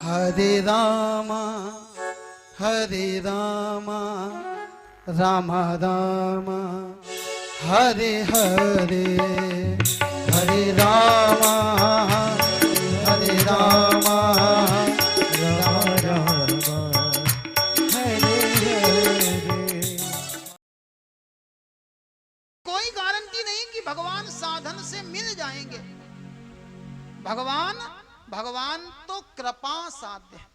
हरे रामा राम राम हरे हरे, हरे रामा राम राम हरे हरे। कोई गारंटी नहीं कि भगवान साधन से मिल जाएंगे। भगवान तो कृपा साध्य है।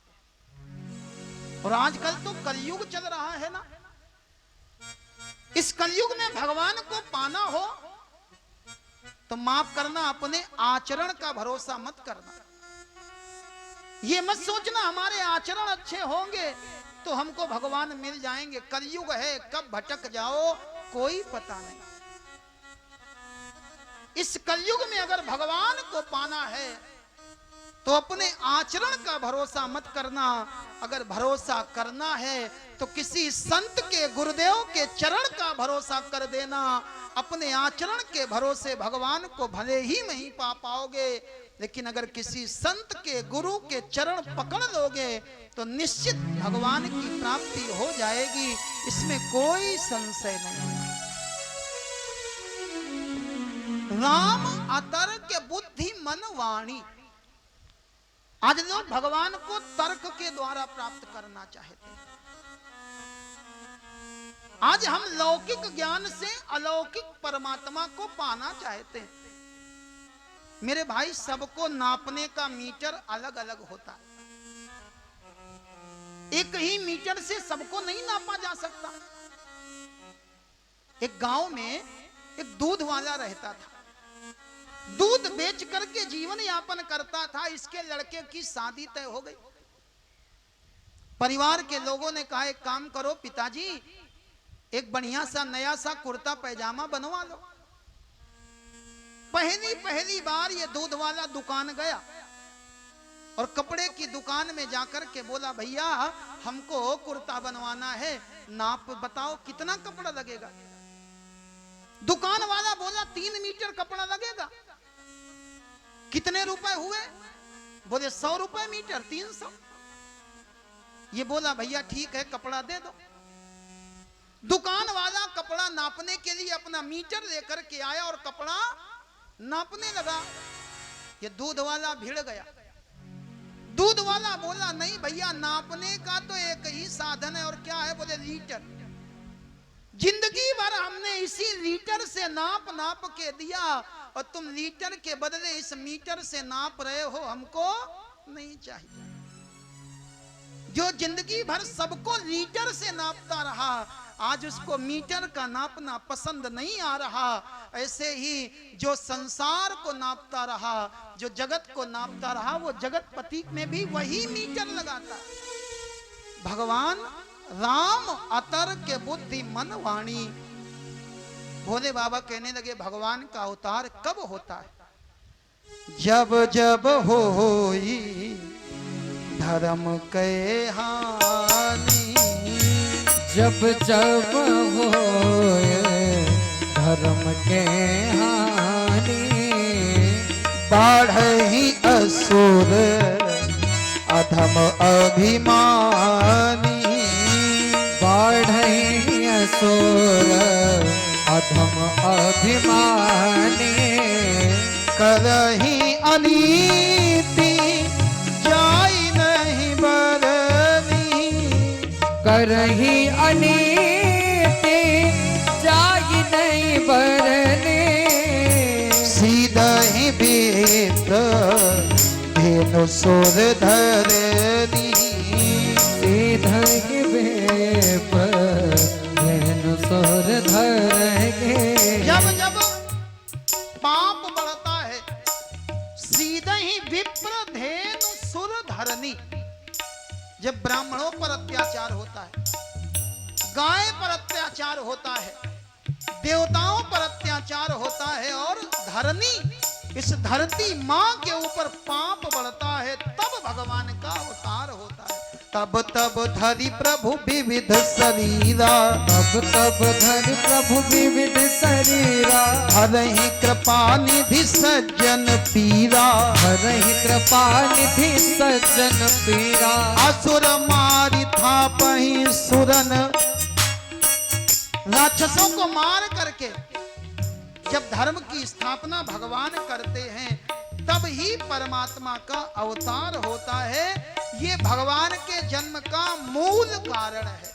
और आजकल तो कलयुग चल रहा है ना, इस कलयुग में भगवान को पाना हो तो माफ करना, अपने आचरण का भरोसा मत करना। ये मत सोचना हमारे आचरण अच्छे होंगे तो हमको भगवान मिल जाएंगे। कलयुग है, कब भटक जाओ कोई पता नहीं। इस कलयुग में अगर भगवान को पाना है तो अपने आचरण का भरोसा मत करना। अगर भरोसा करना है तो किसी संत के, गुरुदेव के चरण का भरोसा कर देना। अपने आचरण के भरोसे भगवान को भले ही नहीं पा पाओगे, लेकिन अगर किसी संत के, गुरु के चरण पकड़ लोगे तो निश्चित भगवान की प्राप्ति हो जाएगी। इसमें कोई संशय नहीं। राम अतर्क बुद्धि मन वाणी। आज लोग भगवान को तर्क के द्वारा प्राप्त करना चाहते हैं। आज हम लौकिक ज्ञान से अलौकिक परमात्मा को पाना चाहते हैं। मेरे भाई, सबको नापने का मीटर अलग अलग होता है। एक ही मीटर से सबको नहीं नापा जा सकता। एक गांव में एक दूध वाला रहता था। दूध बेच करके जीवन यापन करता था। इसके लड़के की शादी तय हो गई। परिवार के लोगों ने कहा, एक काम करो पिताजी, एक बढ़िया सा नया सा कुर्ता पैजामा बनवा लो। पहली बार ये दूध वाला दुकान गया और कपड़े की दुकान में जाकर के बोला, भैया हमको कुर्ता बनवाना है, नाप बताओ कितना कपड़ा लगेगा। दुकान वाला बोला 3 मीटर कपड़ा लगेगा। कितने रुपए हुए? बोले 100 रुपए मीटर, 300। ये बोला, भैया ठीक है कपड़ा दे दो। दुकान वाला कपड़ा नापने के लिए अपना मीटर लेकर के आया और कपड़ा नापने लगा। ये दूध वाला भिड़ गया। दूध वाला बोला, नहीं भैया नापने का तो एक ही साधन है। और क्या है? बोले लीटर। जिंदगी भर हमने इसी लीटर से नाप नाप के दिया और तुम लीटर के बदले इस मीटर से नाप रहे हो, हमको नहीं चाहिए। जो जिंदगी भर सबको लीटर से नापता रहा, आज उसको मीटर का नापना पसंद नहीं आ रहा। ऐसे ही जो संसार को नापता रहा, जो जगत को नापता रहा, वो जगतपति में भी वही मीटर लगाता। भगवान राम अतर्क बुद्धि मन वाणी। भोले बाबा कहने लगे, भगवान का अवतार कब होता है? जब जब होई धर्म के हानि, जब जब होए धर्म के हानि, बाढ़हि असुर अधम अभिमानी, बाढ़हि असुर अधम अभिमानी, करहि अनीति जाई नहीं बरनी, करहि अनीति जाई नहीं बरनी, सीधहि विप्र धेनु सुर धरनी, सीधहि विप्र धेनु सुर धरनी। जब जब पाप बढ़ता है, सीधे ही विप्र धेनु सुर धरनी। जब ब्राह्मणों पर अत्याचार होता है, गाय पर अत्याचार होता है, देवताओं पर अत्याचार होता है और धरनी, इस धरती मां के ऊपर पाप बढ़ता है, तब भगवान का अवतार होता है। तब तब धरि प्रभु विविध शरीरा, तब तब धरि प्रभु विविध शरीरा, हरहि कृपा निधि सज्जन पीरा, हरहि कृपा निधि सज्जन पीरा। असुर मारि थापहि सुरन, राक्षसों को मार करके जब धर्म की स्थापना भगवान करते हैं तब ही परमात्मा का अवतार होता है। ये भगवान के जन्म का मूल कारण है।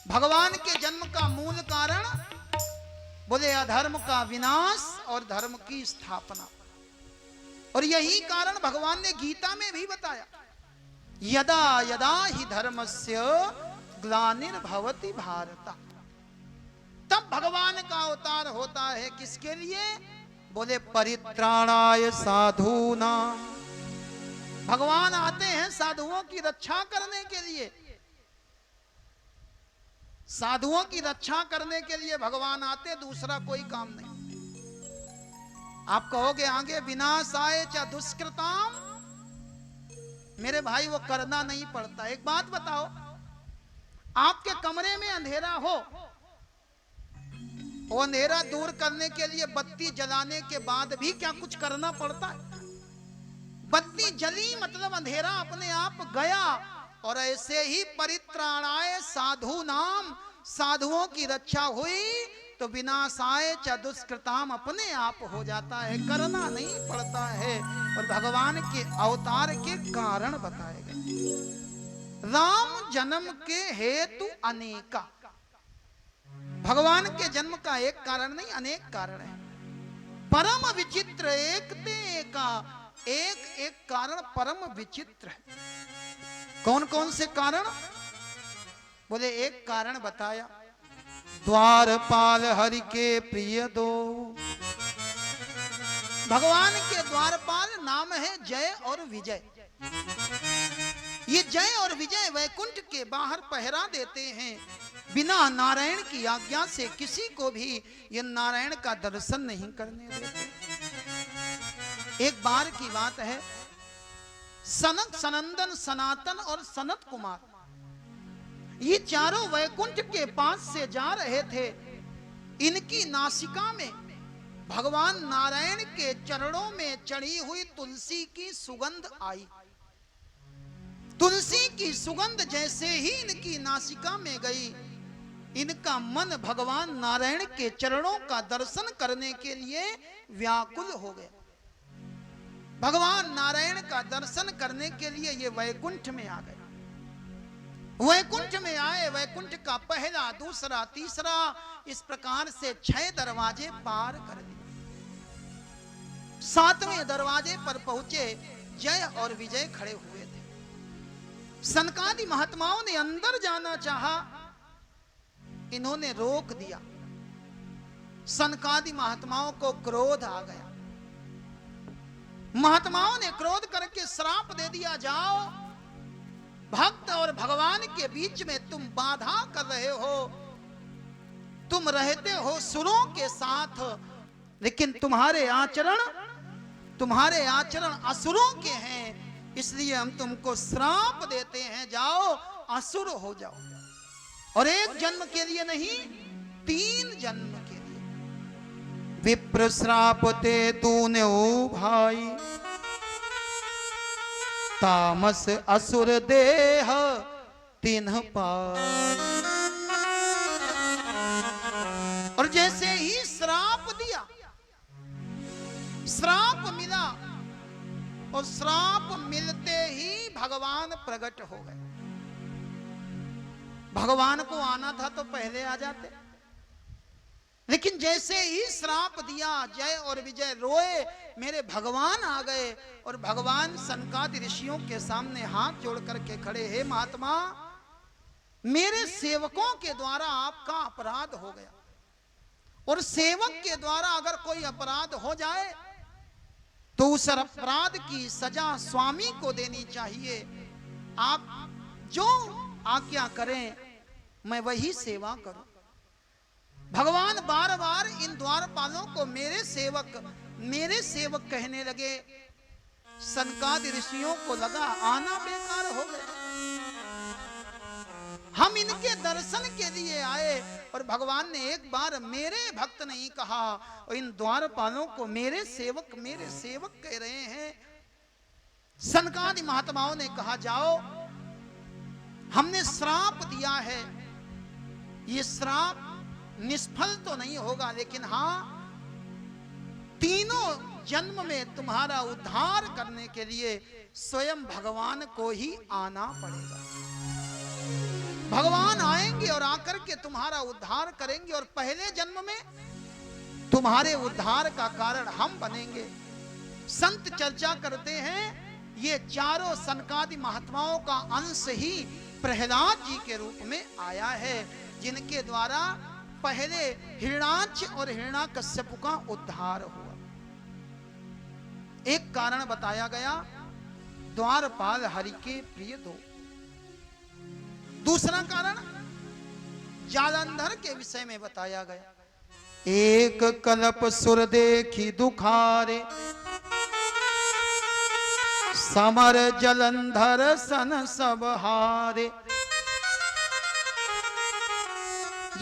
भगवान के जन्म का मूल कारण बोले अधर्म का विनाश और धर्म की स्थापना। और यही कारण भगवान ने गीता में भी बताया, यदा यदा ही धर्मस्य ग्लानिर्भवति भारत। तब भगवान का अवतार होता है किसके लिए? बोले परित्राणाय साधूनां। भगवान आते हैं साधुओं की रक्षा करने के लिए। साधुओं की रक्षा करने के लिए भगवान आते, दूसरा कोई काम नहीं। आप कहोगे आगे विनाशाय च दुष्कृताम, मेरे भाई वो करना नहीं पड़ता। एक बात बताओ, आपके कमरे में अंधेरा हो, वो अंधेरा दूर करने के लिए बत्ती जलाने के बाद भी क्या कुछ करना पड़ता है? बत्ती जली मतलब अंधेरा अपने आप गया। और ऐसे ही परित्राणाय साधु नाम, साधुओं की रक्षा हुई तो विनाशाय च दुष्कृताम अपने आप हो जाता है, करना नहीं पड़ता है। और भगवान के अवतार के कारण बताए गए। राम जन्म के हेतु अनेका। भगवान के जन्म का एक कारण नहीं, अनेक कारण है। परम विचित्र एकते एका, एक एक कारण परम विचित्र है। कौन कौन से कारण? बोले एक कारण बताया, द्वारपाल हरि के प्रिय दो। भगवान के द्वारपाल नाम है जय और विजय। ये जय और विजय वैकुंठ के बाहर पहरा देते हैं। बिना नारायण की आज्ञा से किसी को भी ये नारायण का दर्शन नहीं करने देते। एक बार की बात है, सनक, सनंदन, सनातन और सनत कुमार, ये चारों वैकुंठ के पास से जा रहे थे। इनकी नासिका में भगवान नारायण के चरणों में चढ़ी हुई तुलसी की सुगंध आई। तुलसी की सुगंध जैसे ही इनकी नासिका में गई, इनका मन भगवान नारायण के चरणों का दर्शन करने के लिए व्याकुल हो गया। भगवान नारायण का दर्शन करने के लिए ये वैकुंठ में आ गए। वैकुंठ में आए, वैकुंठ का पहला, दूसरा, तीसरा, इस प्रकार से 6 दरवाजे पार कर दिए। 7वें दरवाजे पर पहुंचे, जय और विजय खड़े हुए थे। सनकादि महात्माओं ने अंदर जाना चाहा, इन्होंने रोक दिया। सनकादि महात्माओं को क्रोध आ गया। महात्माओं ने क्रोध करके श्राप दे दिया, जाओ, भक्त और भगवान के बीच में तुम बाधा कर रहे हो। तुम रहते हो सुरों के साथ, लेकिन तुम्हारे आचरण असुरों के हैं, इसलिए हम तुमको श्राप देते हैं, जाओ असुर हो जाओ। और 1 जन्म के लिए नहीं, 3 जन्म के लिए। विप्र श्राप ते तूने ओ भाई, तामस असुर देह तिन्ह पाई। और जैसे ही श्राप दिया, श्राप मिला, और श्राप मिलते ही भगवान प्रकट हो गए। भगवान को आना था तो पहले आ जाते, लेकिन जैसे ही श्राप दिया, जय और विजय रोए, मेरे भगवान आ गए। और भगवान सनकादि ऋषियों के सामने हाथ जोड़ करके खड़े, हे महात्मा, मेरे सेवकों के द्वारा आपका अपराध हो गया, और सेवक के द्वारा अगर कोई अपराध हो जाए तो उस अपराध की सजा स्वामी को देनी चाहिए। आप जो आज्ञा करें मैं वही सेवा करूं। भगवान बार बार इन द्वारपालों को मेरे सेवक कहने लगे। सनकादि ऋषियों को लगा आना बेकार हो गया, हम इनके दर्शन के लिए आए और भगवान ने एक बार मेरे भक्त नहीं कहा और इन द्वारपालों को मेरे सेवक कह रहे हैं। सनकादि महात्माओं ने कहा जाओ, हमने श्राप दिया है, ये श्राप निष्फल तो नहीं होगा, लेकिन हां तीनों जन्म में तुम्हारा उद्धार करने के लिए स्वयं भगवान को ही आना पड़ेगा। भगवान आएंगे और आकर के तुम्हारा उद्धार करेंगे और पहले जन्म में तुम्हारे उद्धार का कारण हम बनेंगे। संत चर्चा करते हैं ये चारों सनकादि महात्माओं का अंश ही प्रहलाद जी के रूप में आया है, जिनके द्वारा पहले हिरण्याक्ष और हिरण्याकश्यप का उद्धार हुआ। एक कारण बताया गया, द्वारपाल हरि के प्रिय दो। दूसरा कारण जालंधर के विषय में बताया गया, एक कल्प सुर देखी दुखारे, समर जलंधर सन सब हारे।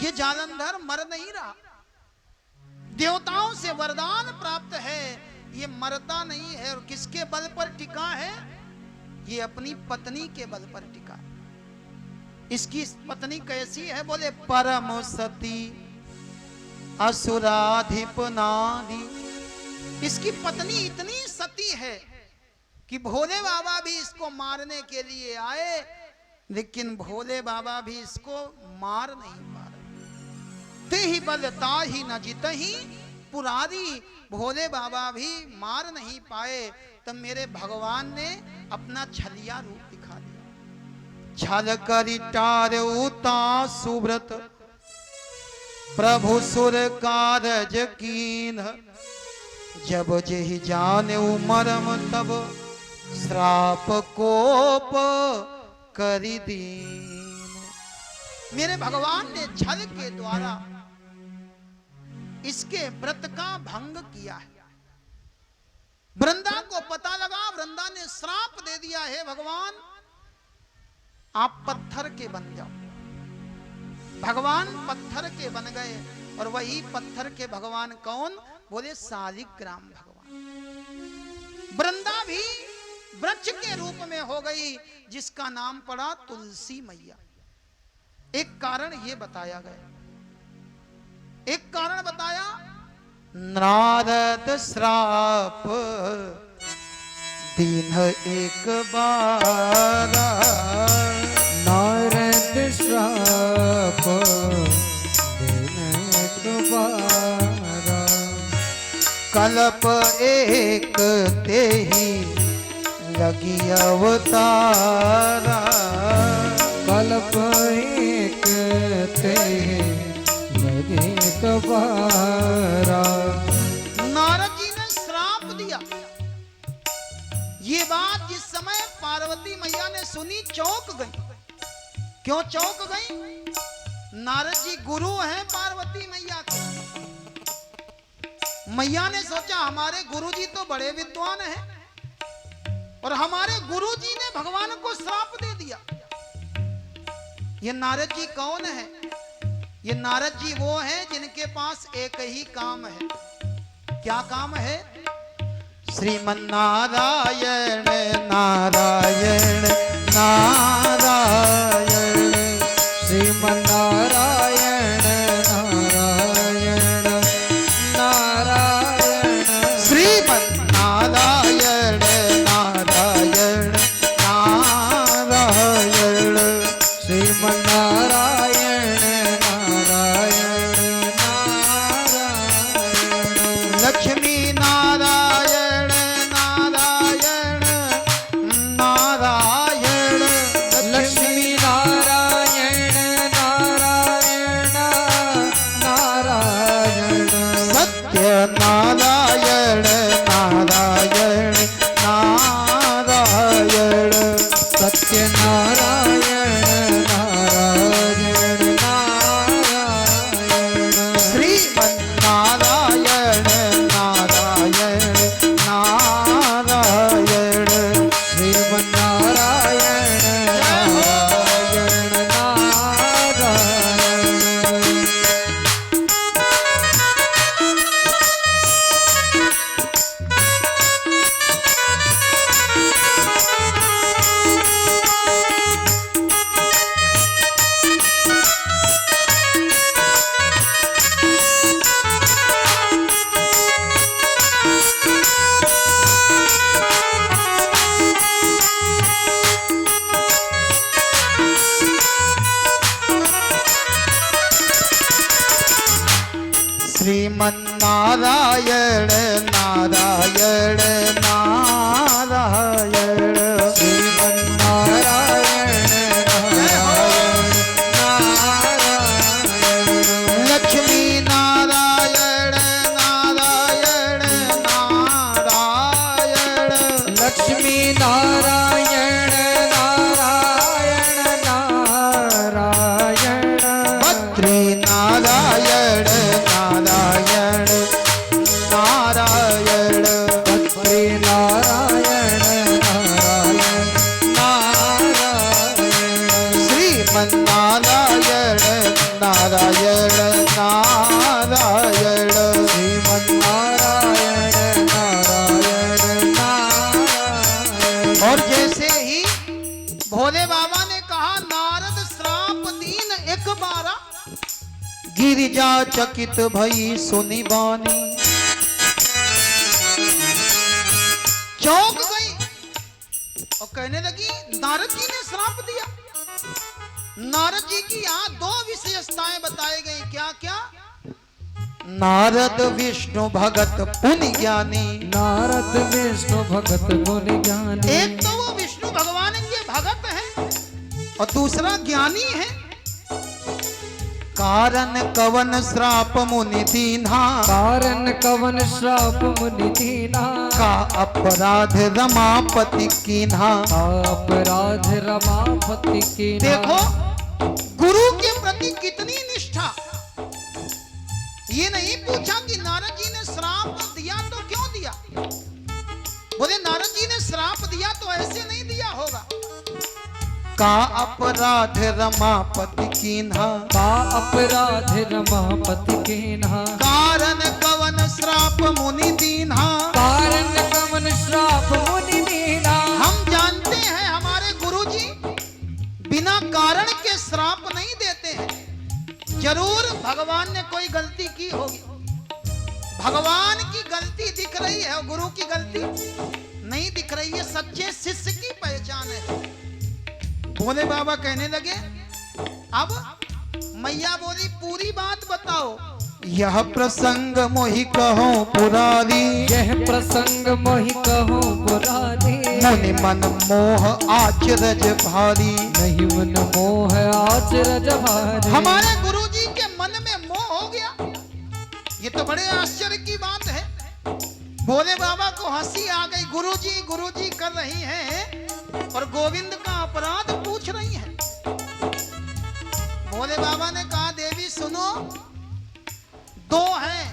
ये जालंधर मर नहीं रहा, देवताओं से वरदान प्राप्त है, ये मरता नहीं है। और किसके बल पर टिका है? ये अपनी पत्नी के बल पर टिका है। इसकी पत्नी कैसी है? बोले परम सती असुराधिप नारी। इसकी पत्नी इतनी सती है कि भोले बाबा भी इसको मारने के लिए आए, लेकिन भोले बाबा भी इसको मार नहीं पा रहे। ते ही बल ताहि न जितहि पुरारी। भोले बाबा भी मार नहीं पाए, तब मेरे भगवान ने अपना छलिया रूप दिखा दिया। छल करि टारउता सुव्रत, प्रभु सुर कारज कीन। जब जेहि जाने मरम, तब श्राप कोप करि दीन। मेरे भगवान ने छल के द्वारा इसके व्रत का भंग किया है। वृंदा को पता लगा, वृंदा ने श्राप दे दिया है, भगवान आप पत्थर के बन जाओ। भगवान पत्थर के बन गए, और वही पत्थर के भगवान कौन? बोले शालिग्राम भगवान। वृंदा भी वृक्ष के रूप में हो गई, जिसका नाम पड़ा तुलसी मैया। एक कारण ये बताया गया। एक कारण बताया, नारद श्राप दीन एक बार। नारद श्राप दीन एक बार। कल्प एक तेहि लगी अवतारा। कल्प एक तेहि लगी कबारा। नारद जी ने श्राप दिया। ये बात जिस समय पार्वती मैया ने सुनी, चौंक गई। क्यों चौंक गई? नारद जी गुरु हैं पार्वती मैया के। मैया ने सोचा हमारे गुरुजी तो बड़े विद्वान हैं, और हमारे गुरुजी ने भगवान को श्राप दे दिया। ये नारद जी कौन है? ये नारद जी वो हैं जिनके पास एक ही काम है। क्या काम है? श्रीमन्नारायण नारायण नारायण। श्रीमन्नारायण नारायण नारायण। श्रीमन्नारायण नारायण नारायण। श्रीमन्नारायण नारायण नारायण। लक्ष्मी नारायण नारायण नारायण। लक्ष्मी नारायण नारायण नारायण। सत्य नारायण नारायण नारायण। सत्य नारायण नारायण नारायण। श्रीमन्नारायण नारायण नारायण। नारायण नारायण नारायण। श्रीमन्नारायण नारायण नारायण। श्रीमन्नारायण नारायण नारायण। लक्ष्मी नारायण नारायण नारायण। लक्ष्मी नारायण नारायण नारायण। बद्री नारायण नारायण नारायण। बद्री नारायण नारायण नारायण। श्रीमन्नारायण नारायण नारायण। श्रीमन्नारायण नारायण नारायण। और जैसे ही भोले बाबा ने कहा नारद श्राप दीन एक बारा, गिरिजा चकित भई सुनी बानी। चौंक गई और कहने लगी नारद जी ने श्राप दिया। नारद जी की यहाँ दो विशेषताएं बताई गई। क्या क्या? नारद विष्णु भगत पुनि ज्ञानी। नारद विष्णु भगत मुनि ज्ञानी। एक तो वो विष्णु भगवान के भगत हैं और दूसरा ज्ञानी है। कारण कवन श्राप मुनि दीन्हा। कारण कवन श्राप मुनि दीना। का अपराध रमापति कीन्हा। अपराध रमापति की। देखो गुरु के प्रति कितनी निष्ठा। ये नहीं पूछा कि नारद जी ने श्राप दिया तो क्यों दिया। बोले नारद जी ने श्राप दिया तो ऐसे नहीं दिया होगा। का अपराध रमापति कीन्हा। का अपराध रमापति कीन्हा। कारण कवन श्राप मुनि दीन्हा। कारण कवन श्राप मुनि दीना। हम जानते हैं हमारे गुरुजी बिना कारण के श्राप नहीं देते हैं। जरूर भगवान ने कोई गलती की होगी। भगवान की गलती दिख रही है और गुरु की गलती नहीं दिख रही है। सच्चे शिष्य की पहचान है। भोले बाबा कहने लगे अब मैया बोली पूरी बात बताओ। यह प्रसंग मोहि कहो पुरारी। यह प्रसंग मोहि कहो पुरारी। मुनि मन मोह आचरज भारी। नहीं मन मोह आचरज भारी। हमारे गुरुजी के मन में मोह हो गया। ये तो बड़े आश्चर्य की बात है। भोले बाबा को हंसी आ गई। गुरुजी गुरुजी कर रही हैं और गोविंद का अपराध पूछ रही हैं। भोले बाबा ने कहा देवी सुनो, दो हैं,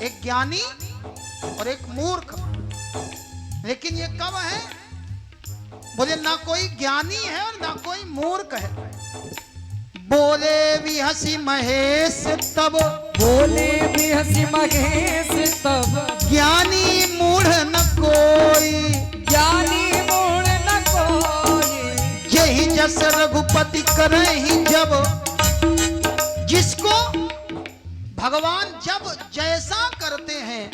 एक ज्ञानी और एक मूर्ख। लेकिन ये कब है? बोले ना कोई ज्ञानी है और ना कोई मूर्ख है। बोले भी हंसी महेश तब। बोले भी हंसी महेश तब। ज्ञानी मूढ़ न कोई। ज्ञानी मूढ़ न कोई। यही जस रघुपति करे ही जब। जिसको भगवान जब जैसा करते हैं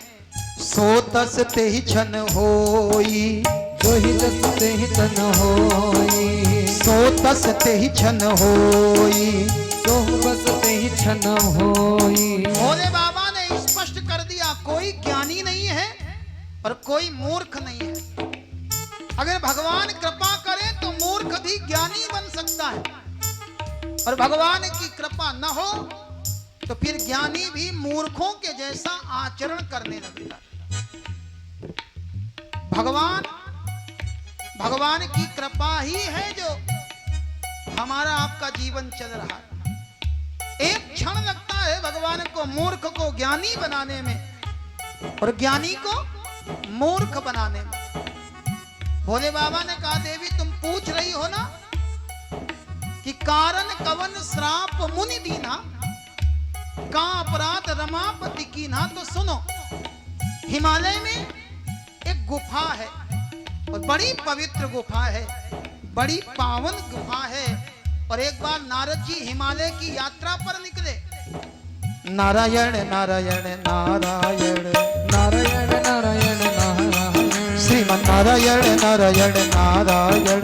सो तस ते ही छन होई। जो ही जस ते ही तन होई। सो तस ते ही छन होई। सो बस ते ही छन होई। भोले बाबा ने स्पष्ट कर दिया कोई ज्ञानी नहीं है और कोई मूर्ख नहीं है। अगर भगवान कृपा करे तो मूर्ख भी ज्ञानी बन सकता है और भगवान की कृपा न हो तो फिर ज्ञानी भी मूर्खों के जैसा आचरण करने लगेगा। भगवान की कृपा ही है जो हमारा आपका जीवन चल रहा है। एक क्षण लगता है भगवान को मूर्ख को ज्ञानी बनाने में और ज्ञानी को मूर्ख बनाने में। भोले बाबा ने कहा देवी तुम पूछ रही हो ना कि कारण कवन श्राप मुनि दीना का अपराध रमापति की ना, तो सुनो हिमालय में एक गुफा है और बड़ी पवित्र गुफा है, बड़ी पावन गुफा है। और एक बार नारद जी हिमालय की यात्रा पर निकले। नारायण नारायण नारायण नारायण नारायण नारायण श्रीमन नारायण नारायण नारायण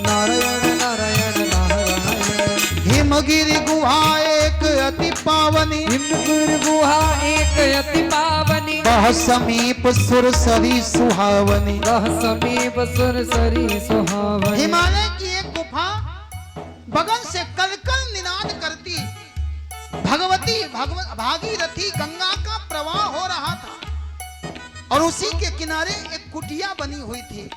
नारायण नारायण नारायण हिमगिरि गुहा एक अति पावनी, हिमगिरि गुहा एक अति पावनी, बह समीप सुरसरी सुहावनी, बह समीप सुरसरी सुहावनी। हिमालय की एक गुफा बगल से कलकल निनाद करती भगवती भागीरथी गंगा का प्रवाह हो रहा था और उसी के किनारे एक कुटिया बनी हुई थी।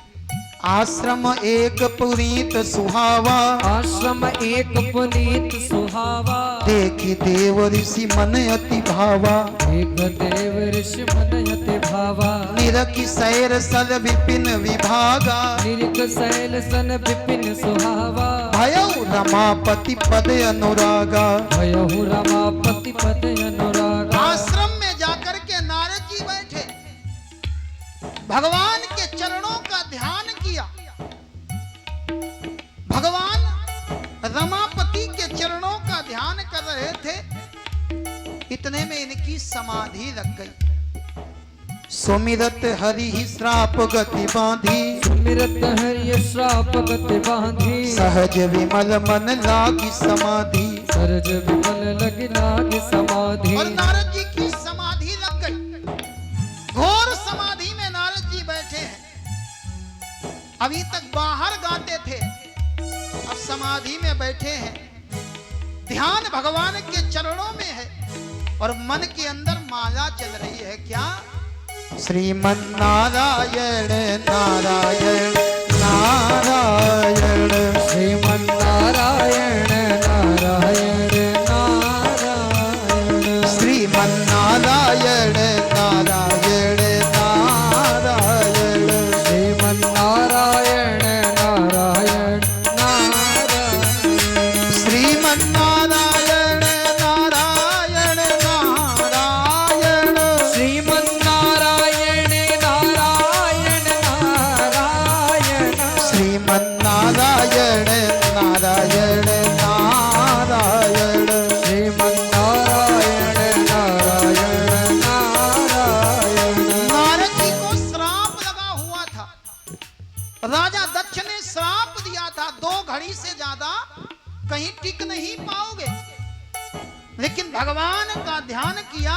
आश्रम एक पुनीत सुहावा, आश्रम एक पुनीत सुहावा, देखी देव ऋषि मन अति भावा, एक देव ऋषि मन अति भावा। निरखि सैर सल विपिन विभागा, निरख सैल सन विपिन सुहावा, भयउ रमापति पद अनुरागा, भयहु रमापति पद अनुरागा। आश्रम में जाकर के नारद जी बैठे, भगवान के चरणों का ध्यान किया। भगवान रमापति के चरणों का ध्यान कर रहे थे, इतने में इनकी समाधि लग गई। सुमिरत हरि श्राप गति बांधी, सुमिरत हरि श्राप गति बांधी, सहज विमल मन लागी समाधि, सरज विमल लगी लागी समाधि। और नारद जी की समाधि लग गई। घोर समाधि में नारद जी बैठे हैं। अभी तक बाहर गाते थे, अब समाधि में बैठे हैं। ध्यान भगवान के चरणों में है और मन के अंदर माला चल रही है। क्या? श्रीमन नारायण नारायण नारायण, श्रीमन नारायण नारायण नारायण, श्रीमन नारायण नारायण नारायण, श्रीमन नारायण नारायण नारायण, श्रीमन नारायण नारायण नारायण, श्रीमन नारायण नारायण नारायण, श्रीमन नारायण नारायण नारायण, श्रीमन नारायण नारायण नारायण। नारद जी को श्राप लगा हुआ था। राजा दक्ष ने श्राप दिया था, 2 घड़ी से ज्यादा कहीं टिक नहीं पाओगे। लेकिन भगवान का ध्यान किया।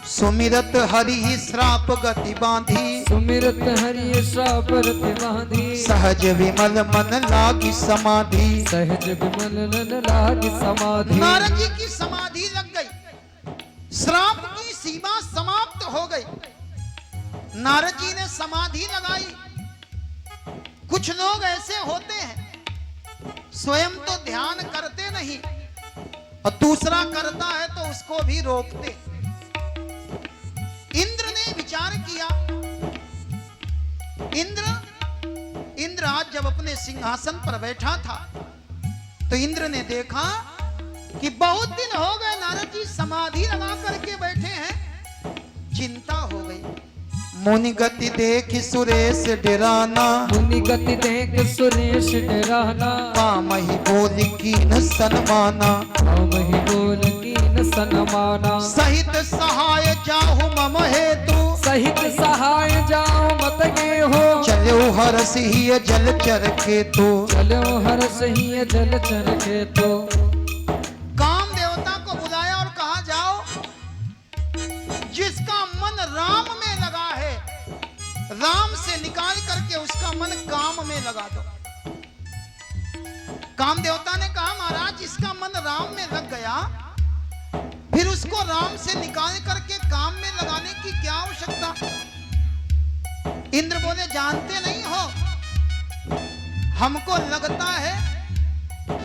सुमिरत हरि श्राप गति बांधी, सुमिरत हरि श्राप गति बांधी, सहज विमल मन लागी समाधि, सहज विमल मन लागी समाधि। नारद जी की समाधि लग गई। श्राप की सीमा समाप्त हो गई। नारद जी ने समाधि लगाई। कुछ लोग ऐसे होते हैं, स्वयं तो ध्यान करते नहीं और दूसरा करता है तो उसको भी रोकते। इंद्र ने विचार किया। इंद्र आज जब अपने सिंहासन पर बैठा था तो इंद्र ने देखा कि बहुत दिन हो गए नारद जी समाधि लगा करके बैठे हैं। चिंता हो गई। मुनि गति देख सुरेश डराना, मुनि गति देख सुरेश डराना, काम ही बोल की न सनमाना, काम ही बोल की न सनमाना। सहित सहाय जाहु मम हेतु, सहित सहाय जाओ मत गे हो, चलो हरस ही जल चर के तो, चलो हर सही जल चर के तो। काम देवता को बुलाया और कहा जाओ, जिसका मन राम में लगा है, राम से निकाल करके उसका मन काम में लगा दो। काम देवता ने कहा महाराज जिसका मन राम में लग गया, फिर उसको राम से निकाल करके काम में लगाने की क्या आवश्यकता। इंद्र बोले जानते नहीं हो, हमको लगता है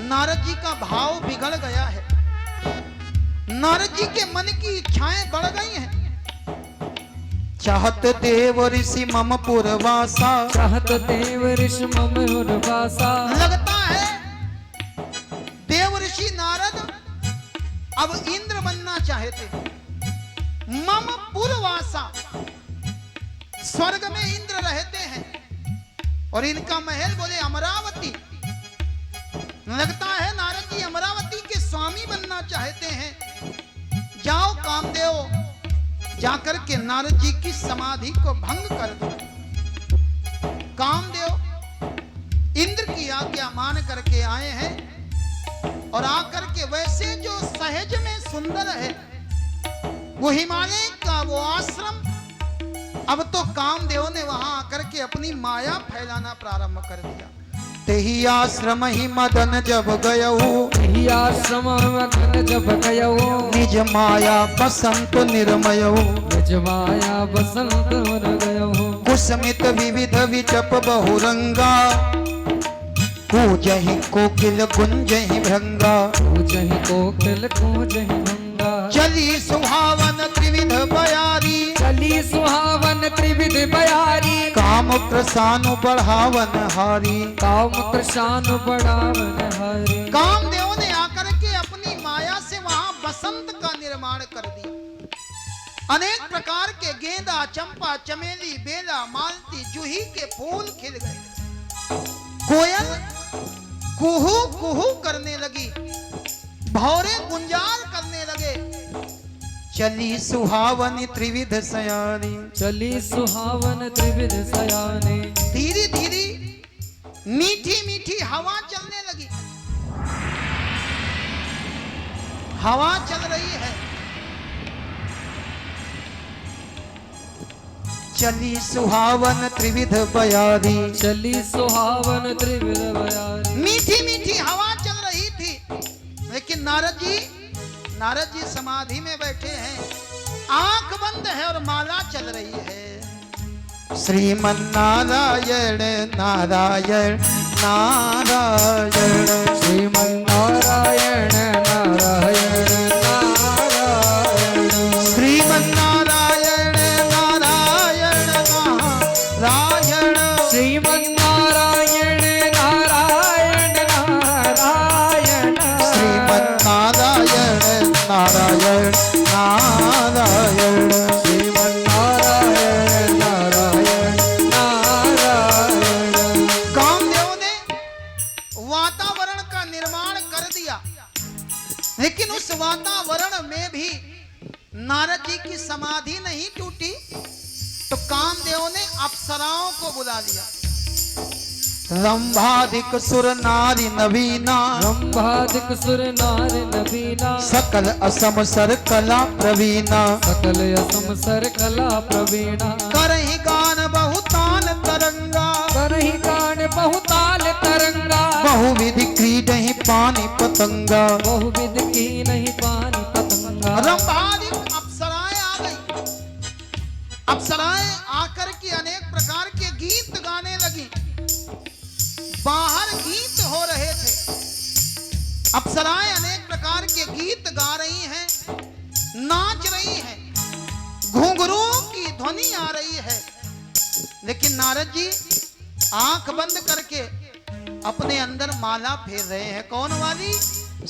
नारद जी का भाव बिगड़ गया है, नारद जी के मन की इच्छाएं बढ़ गई हैं। चाहत देव ऋषि मम पुरवासा। चाहत देव ऋषि मम पुरवासा। लगता है देव ऋषि नारद अब इंद्र बनना चाहते। मम पुरवासा, स्वर्ग में इंद्र रहते हैं और इनका महल बोले अमरावती। लगता है नारद जी अमरावती के स्वामी बनना चाहते हैं। जाओ कामदेव, जाकर के नारद जी की समाधि को भंग कर दो। कामदेव इंद्र की आज्ञा मान करके आए हैं और आकर के वैसे जो सहज में सुंदर है वो हिमालय का वो आश्रम, अब तो कामदेव ने वहां आकर के अपनी माया फैलाना प्रारंभ कर दिया। तेहि आश्रम ही मदन जब गयऊ, तेहि आश्रम मदन जब गयऊ, निज माया बसंत निर्मयऊ, निज माया बसंत वर गयऊ। कुसमित विविध विचप बहुरंगा, कूजहि कोकिल गुंजहि भृंगा, कूजहि कोकिल कूजहि भृंगा। चली सुहावन त्रिविध बयारी, चली सुहावन त्रिविध बयारी। काम प्रसानु बढ़ावन हारी, काम प्रसानु बढ़ावन हारी। कामदेव ने आकर के अपनी माया से वहां बसंत का निर्माण कर दिया। अनेक प्रकार के गेंदा, चंपा, चमेली, बेला, मालती, जूही के फूल खिल गए। कोयल कुहू कुहू करने लगी, भौरे गुंजार करने लगे। चली सुहावनी त्रिविध सयानी, चली सुहावन त्रिविध सयानी। धीरे धीरे मीठी मीठी हवा चलने लगी। हवा चल रही है। चली सुहावन त्रिविध बयारी, चली सुहावन त्रिविध बयारी। मीठी मीठी हवा चल रही थी। लेकिन नारद जी समाधि में बैठे हैं, आंख बंद है और माला चल रही है। श्रीमन नारायण नारायण नारायण, श्रीमन नारायण नारायण नारायण, श्रीमन नारायण नारायण नारायण, श्रीमन नारायण नारायण नारायण, श्रीमन नारायण नारायण नारायण, श्रीमन नारायण नारायण नारायण। कामदेव ने वातावरण का निर्माण कर दिया, लेकिन उस वातावरण में भी नारद जी की समाधि नहीं टूटी। तो कामदेव ने अप्सराओं को बुला लिया। रंभाधिक सुर नारी नवीना, रंभाधिक सुर नारी नवीना, सकल असम सर कला प्रवीणा, सकल असम सर कला प्रवीणा। करहि गान बहुतान तरंगा, करहि गान बहुताल तरंगा, बहुविधि क्रीडहि पानी पतंगा। बहुविध की नहीं पानी पतंगा। रंभाधिक अप्सराएं आ गई। अप्सराएं आकर के अनेक प्रकार के गीत गाने लगी। बाहर गीत हो रहे थे। अप्सराएं अनेक प्रकार के गीत गा रही हैं, नाच रही हैं, घुंघरूओं की ध्वनि आ रही है। लेकिन नारद जी आंख बंद करके अपने अंदर माला फेर रहे हैं। कौन वाली?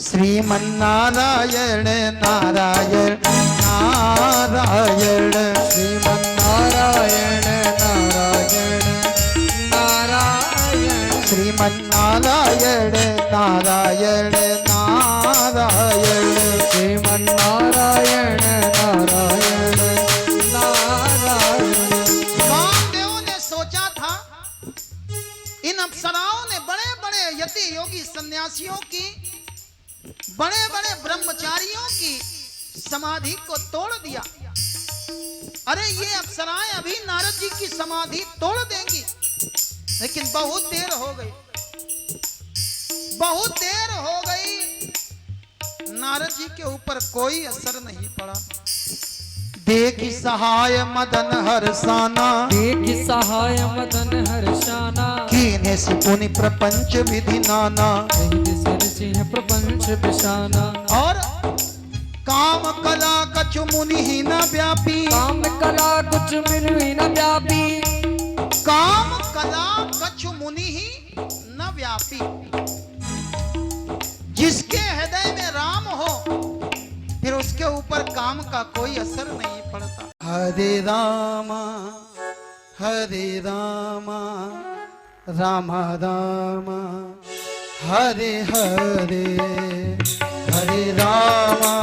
श्रीमन नारायण नारायण नारायण, श्रीमन नारायण नारायण नारायण, श्रीमन नारायण नारायण नारायण, श्रीमन नारायण नारायण नारायण। कामदेव ने सोचा था इन अप्सराओं ने बड़े बड़े यति योगी सन्यासियों की, बड़े बड़े ब्रह्मचारियों की समाधि को तोड़ दिया। अरे ये अप्सराएं अभी नारद जी की समाधि तोड़ देंगी। लेकिन बहुत देर हो गई, बहुत देर हो गई। नारद जी के ऊपर कोई असर नहीं पड़ा। देखी सहाय मदन हर्षाना, देखी सहाय मदन हर्षाना, कीने पुनि प्रपंच विधि नाना, सिंह प्रपंच बिशाना। और काम कला कछु मुनि ही न व्यापी, काम कला कुछ मिलवी न व्यापी, काम कला कछु मुनि ही न व्यापी। जिसके हृदय में राम हो फिर उसके ऊपर काम का कोई असर नहीं पड़ता। हरे रामा राम राम हरे हरे, हरे रामा